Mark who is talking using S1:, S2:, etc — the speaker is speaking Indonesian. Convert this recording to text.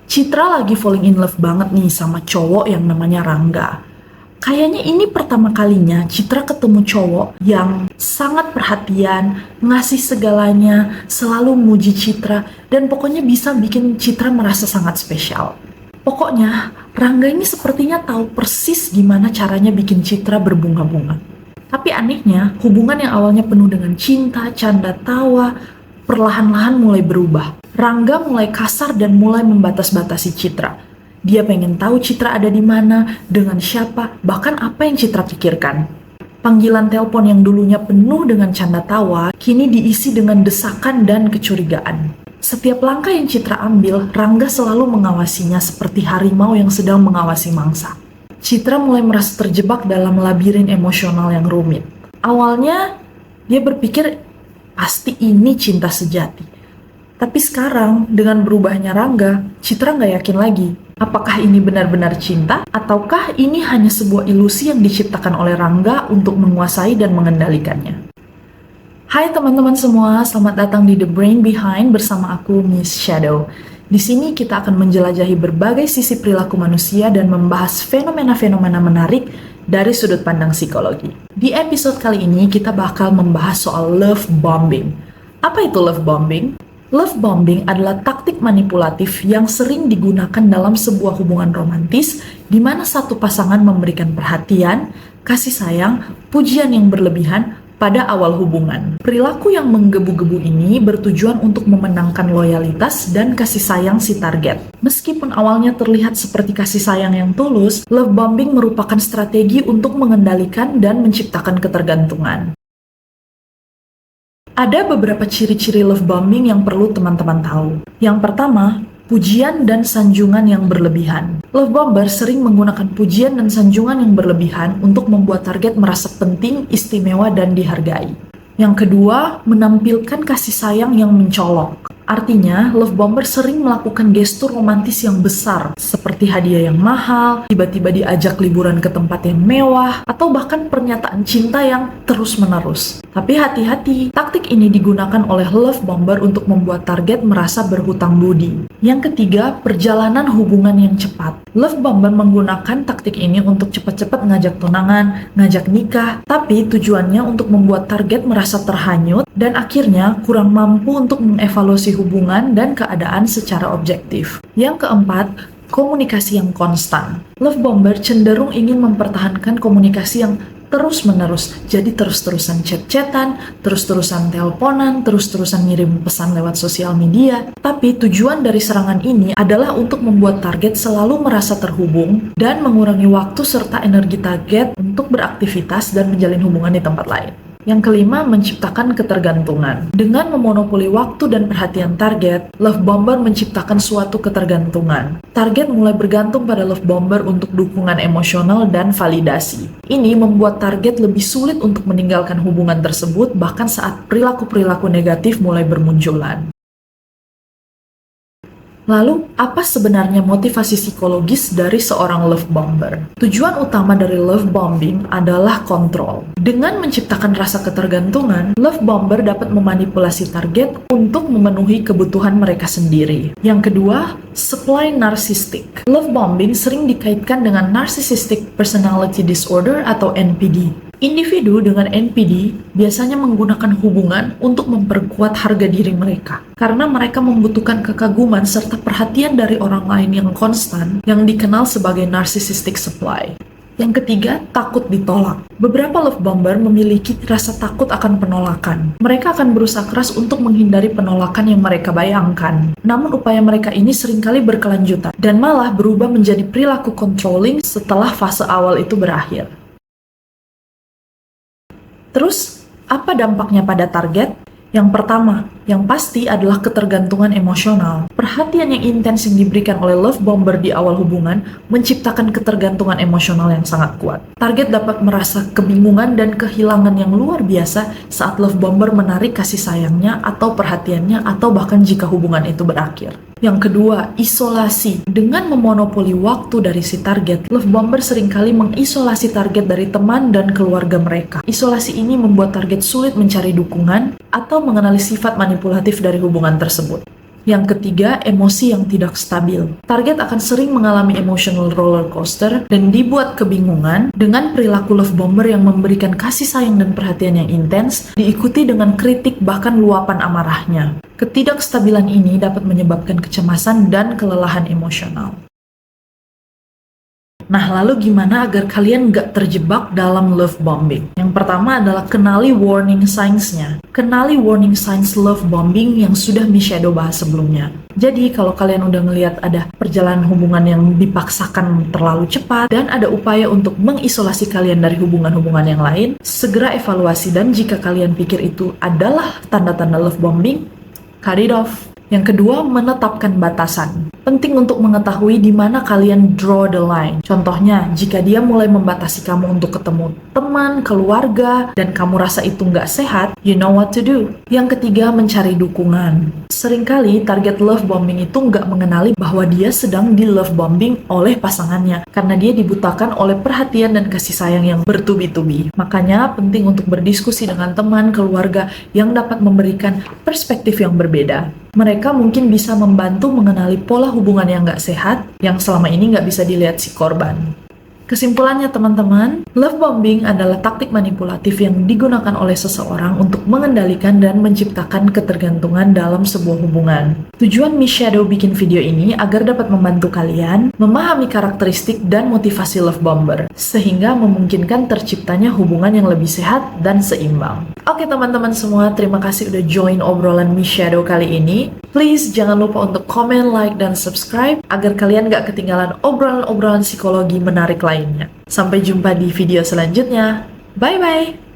S1: Citra lagi falling in love banget nih sama cowok yang namanya Rangga. Kayaknya ini pertama kalinya Citra ketemu cowok yang sangat perhatian, ngasih segalanya, selalu muji Citra, dan pokoknya bisa bikin Citra merasa sangat spesial. Pokoknya, Rangga ini sepertinya tahu persis gimana caranya bikin Citra berbunga-bunga. Tapi anehnya, hubungan yang awalnya penuh dengan cinta, canda tawa, perlahan-lahan mulai berubah. Rangga mulai kasar dan mulai membatas-batasi Citra. Dia pengen tahu Citra ada di mana, dengan siapa, bahkan apa yang Citra pikirkan. Panggilan telepon yang dulunya penuh dengan canda tawa, kini diisi dengan desakan dan kecurigaan. Setiap langkah yang Citra ambil, Rangga selalu mengawasinya seperti harimau yang sedang mengawasi mangsa. Citra mulai merasa terjebak dalam labirin emosional yang rumit. Awalnya, dia berpikir pasti ini cinta sejati. Tapi sekarang, dengan berubahnya Rangga, Citra nggak yakin lagi. Apakah ini benar-benar cinta? Ataukah ini hanya sebuah ilusi yang diciptakan oleh Rangga untuk menguasai dan mengendalikannya? Hai teman-teman semua, selamat datang di The Brain Behind bersama aku, Miss Shadow. Di sini kita akan menjelajahi berbagai sisi perilaku manusia dan membahas fenomena-fenomena menarik dari sudut pandang psikologi. Di episode kali ini kita bakal membahas soal love bombing. Apa itu love bombing? Love bombing adalah taktik manipulatif yang sering digunakan dalam sebuah hubungan romantis di mana satu pasangan memberikan perhatian, kasih sayang, pujian yang berlebihan pada awal hubungan. Perilaku yang menggebu-gebu ini bertujuan untuk memenangkan loyalitas dan kasih sayang si target. Meskipun awalnya terlihat seperti kasih sayang yang tulus, love bombing merupakan strategi untuk mengendalikan dan menciptakan ketergantungan. Ada beberapa ciri-ciri love bombing yang perlu teman-teman tahu. Yang pertama, pujian dan sanjungan yang berlebihan. Love bomber sering menggunakan pujian dan sanjungan yang berlebihan untuk membuat target merasa penting, istimewa, dan dihargai. Yang kedua, menampilkan kasih sayang yang mencolok. Artinya, love bomber sering melakukan gestur romantis yang besar, seperti hadiah yang mahal, tiba-tiba diajak liburan ke tempat yang mewah, atau bahkan pernyataan cinta yang terus-menerus. Tapi hati-hati, taktik ini digunakan oleh love bomber untuk membuat target merasa berhutang budi. Yang ketiga, perjalanan hubungan yang cepat. Love bomber menggunakan taktik ini untuk cepat-cepat ngajak tunangan, ngajak nikah, tapi tujuannya untuk membuat target merasa terhanyut dan akhirnya kurang mampu untuk mengevaluasi hubungan dan keadaan secara objektif. Yang keempat, komunikasi yang konstan. Love bomber cenderung ingin mempertahankan komunikasi yang terus-menerus, jadi terus-terusan chat-chatan, terus-terusan teleponan, terus-terusan ngirim pesan lewat sosial media. Tapi tujuan dari serangan ini adalah untuk membuat target selalu merasa terhubung dan mengurangi waktu serta energi target untuk beraktivitas dan menjalin hubungan di tempat lain. Yang kelima, menciptakan ketergantungan. Dengan memonopoli waktu dan perhatian target, love bomber menciptakan suatu ketergantungan. Target mulai bergantung pada love bomber untuk dukungan emosional dan validasi. Ini membuat target lebih sulit untuk meninggalkan hubungan tersebut bahkan saat perilaku-perilaku negatif mulai bermunculan. Lalu, apa sebenarnya motivasi psikologis dari seorang love bomber? Tujuan utama dari love bombing adalah kontrol. Dengan menciptakan rasa ketergantungan, love bomber dapat memanipulasi target untuk memenuhi kebutuhan mereka sendiri. Yang kedua, supply narcissistic. Love bombing sering dikaitkan dengan narcissistic personality disorder atau NPD. Individu dengan NPD biasanya menggunakan hubungan untuk memperkuat harga diri mereka karena mereka membutuhkan kekaguman serta perhatian dari orang lain yang konstan yang dikenal sebagai narcissistic supply. Yang ketiga, takut ditolak. Beberapa love bomber memiliki rasa takut akan penolakan. Mereka akan berusaha keras untuk menghindari penolakan yang mereka bayangkan. Namun upaya mereka ini seringkali berkelanjutan dan malah berubah menjadi perilaku controlling setelah fase awal itu berakhir. Terus, apa dampaknya pada target? Yang pertama, yang pasti adalah ketergantungan emosional. Perhatian yang intens yang diberikan oleh love bomber di awal hubungan menciptakan ketergantungan emosional yang sangat kuat. Target dapat merasa kebingungan dan kehilangan yang luar biasa saat love bomber menarik kasih sayangnya atau perhatiannya atau bahkan jika hubungan itu berakhir. Yang kedua, isolasi. Dengan memonopoli waktu dari si target, love bomber seringkali mengisolasi target dari teman dan keluarga mereka. Isolasi ini membuat target sulit mencari dukungan atau mengenali sifat manipulatif dari hubungan tersebut. Yang ketiga, emosi yang tidak stabil. Target akan sering mengalami emotional roller coaster dan dibuat kebingungan dengan perilaku love bomber yang memberikan kasih sayang dan perhatian yang intens, diikuti dengan kritik bahkan luapan amarahnya. Ketidakstabilan ini dapat menyebabkan kecemasan dan kelelahan emosional. Nah, lalu gimana agar kalian nggak terjebak dalam love bombing? Yang pertama adalah kenali warning signs-nya. Kenali warning signs love bombing yang sudah Miss Shadow bahas sebelumnya. Jadi, kalau kalian udah ngelihat ada perjalanan hubungan yang dipaksakan terlalu cepat dan ada upaya untuk mengisolasi kalian dari hubungan-hubungan yang lain, segera evaluasi, dan jika kalian pikir itu adalah tanda-tanda love bombing, cut it off. Yang kedua, menetapkan batasan. Penting untuk mengetahui di mana kalian draw the line. Contohnya, jika dia mulai membatasi kamu untuk ketemu teman, keluarga, dan kamu rasa itu nggak sehat, you know what to do. Yang ketiga, mencari dukungan. Seringkali target love bombing itu nggak mengenali bahwa dia sedang di love bombing oleh pasangannya, karena dia dibutakan oleh perhatian dan kasih sayang yang bertubi-tubi. Makanya penting untuk berdiskusi dengan teman, keluarga yang dapat memberikan perspektif yang berbeda. Mereka mungkin bisa membantu mengenali pola hubungan yang nggak sehat yang selama ini nggak bisa dilihat si korban. Kesimpulannya teman-teman, love bombing adalah taktik manipulatif yang digunakan oleh seseorang untuk mengendalikan dan menciptakan ketergantungan dalam sebuah hubungan. Tujuan Miss Shadow bikin video ini agar dapat membantu kalian memahami karakteristik dan motivasi love bomber, sehingga memungkinkan terciptanya hubungan yang lebih sehat dan seimbang. Oke teman-teman semua, terima kasih udah join obrolan Miss Shadow kali ini. Please jangan lupa untuk komen, like, dan subscribe agar kalian gak ketinggalan obrolan-obrolan psikologi menarik lainnya. Sampai jumpa di video selanjutnya. Bye-bye!